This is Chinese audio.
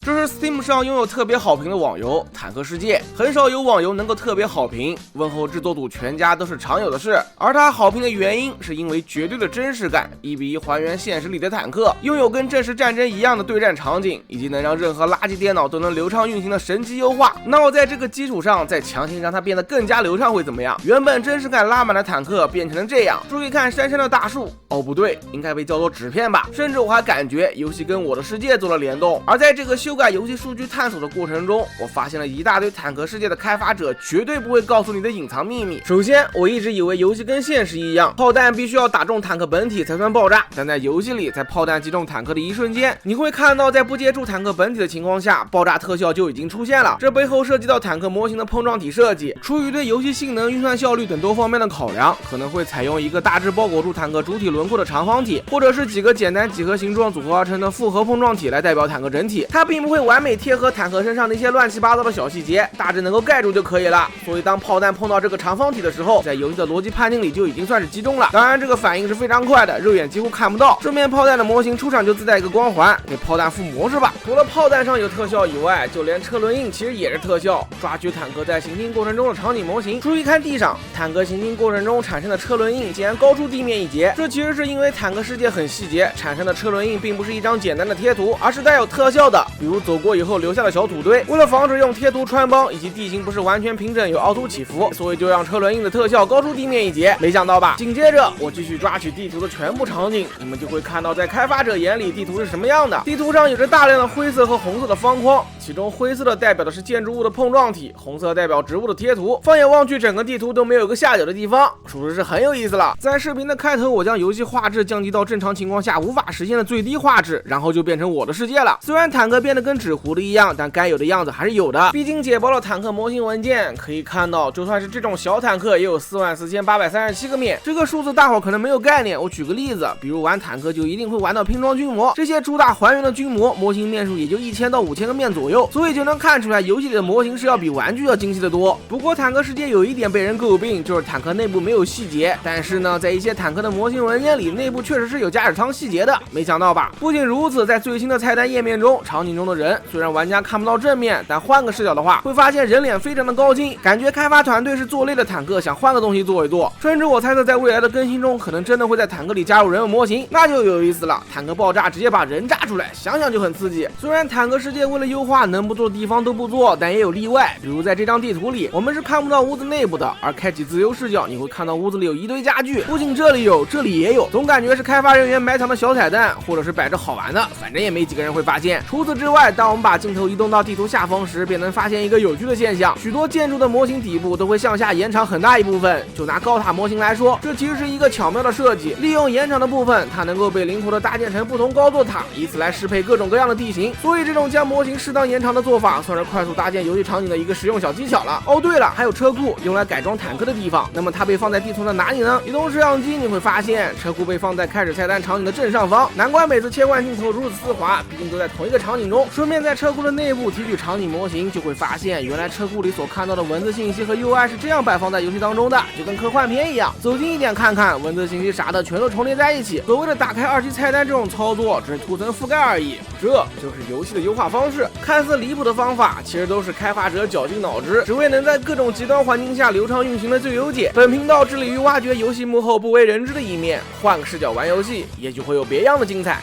这是 Steam 上拥有特别好评的网游《坦克世界》，很少有网游能够特别好评，问候制作组全家都是常有的事。而它好评的原因是因为绝对的真实感，1:1还原现实里的坦克，拥有跟真实战争一样的对战场景，以及能让任何垃圾电脑都能流畅运行的神级优化。那我在这个基础上再强行让它变得更加流畅会怎么样？原本真实感拉满的坦克变成了这样，注意看山上的大树，哦不对，应该被叫做纸片吧。甚至我还感觉游戏跟我的世界做了联动。而在这个修改游戏数据探索的过程中，我发现了一大堆坦克世界的开发者绝对不会告诉你的隐藏秘密。首先，我一直以为游戏跟现实一样，炮弹必须要打中坦克本体才算爆炸，但在游戏里，在炮弹击中坦克的一瞬间，你会看到在不接触坦克本体的情况下，爆炸特效就已经出现了。这背后涉及到坦克模型的碰撞体设计，出于对游戏性能、运算效率等多方面的考量，可能会采用一个大致包裹住坦克主体轮廓的长方体，或者是几个简单几何形状组合而成的复合碰撞体来代表坦克整体。它并不会完美贴合坦克身上的一些乱七八糟的小细节，大致能够盖住就可以了。所以当炮弹碰到这个长方体的时候，在游戏的逻辑判定里就已经算是击中了。当然这个反应是非常快的，肉眼几乎看不到。顺便炮弹的模型出场就自带一个光环，给炮弹附魔是吧？除了炮弹上有特效以外，就连车轮印其实也是特效，抓取坦克在行进过程中的场景模型。注意看地上，坦克行进过程中产生的车轮印竟然高出地面一截，这其实是因为坦克世界很细节，产生的车轮印并不是一张简单的贴图，而是带有特效的，比如走过以后留下的小土堆。为了防止用贴图穿帮，以及地形不是完全平整有凹凸起伏，所以就让车轮印的特效高出地面一截。没想到吧？紧接着我继续抓取地图的全部场景，你们就会看到在开发者眼里地图是什么样的。地图上有着大量的灰色和红色的方框，其中灰色的代表的是建筑物的碰撞体，红色代表植物的贴图。放眼望去，整个地图都没有一个下角的地方，属实是很有意思了。在视频的开头，我将游戏画质降低到正常情况下无法实现的最低画质，然后就变成我的世界了。虽然坦克变得跟纸糊的一样，但该有的样子还是有的。毕竟解包了坦克模型文件，可以看到就算是这种小坦克也有44837个面，这个数字大伙可能没有概念。我举个例子，比如玩坦克就一定会玩到拼装军模，这些主打还原的军模模型面数也就1000到5000个面左右，所以就能看出来游戏里的模型是要比玩具要精细的多。不过坦克世界有一点被人诟病，就是坦克内部没有细节，但是呢，在一些坦克的模型文件里，内部确实是有驾驶舱细节的，没想到吧？不仅如此，在最新的菜单页面中，场景中的人虽然玩家看不到正面，但换个视角的话，会发现人脸非常的高清，感觉开发团队是做累了坦克，想换个东西做一做。甚至我猜测在未来的更新中，可能真的会在坦克里加入人物模型，那就有意思了。坦克爆炸直接把人炸出来，想想就很刺激。虽然坦克世界为了优化能不做的地方都不做，但也有例外。比如在这张地图里，我们是看不到屋子内部的，而开启自由视角，你会看到屋子里有一堆家具，不仅这里有，这里也有，总感觉是开发人员埋藏的小彩蛋，或者是摆着好玩的，反正也没几个人会发现。除此之外，当我们把镜头移动到地图下方时，便能发现一个有趣的现象，许多建筑的模型底部都会向下延长很大一部分。就拿高塔模型来说，这其实是一个巧妙的设计，利用延长的部分，它能够被灵活的搭建成不同高度塔，以此来适配各种各样的地形。所以这种将模型适当延长的做法，算是快速搭建游戏场景的一个实用小技巧了。哦对了，还有车库，用来改装坦克的地方。那么它被放在地图的哪里呢？移动摄像机你会发现，车库被放在开始菜单场景的正上方，难怪每次切换镜头如此丝滑，毕竟都在同一个场景中。顺便在车库的内部提取场景模型，就会发现原来车库里所看到的文字信息和 UI 是这样摆放在游戏当中的，就跟科幻片一样。走近一点看看，文字信息啥的全都重叠在一起。所谓的打开2级菜单这种操作，只是图层覆盖而已，这就是游戏的优化方式。看似离谱的方法，其实都是开发者绞尽脑汁，只为能在各种极端环境下流畅运行的最优解。本频道致力于挖掘游戏幕后不为人知的一面，换个视角玩游戏，也许会有别样的精彩。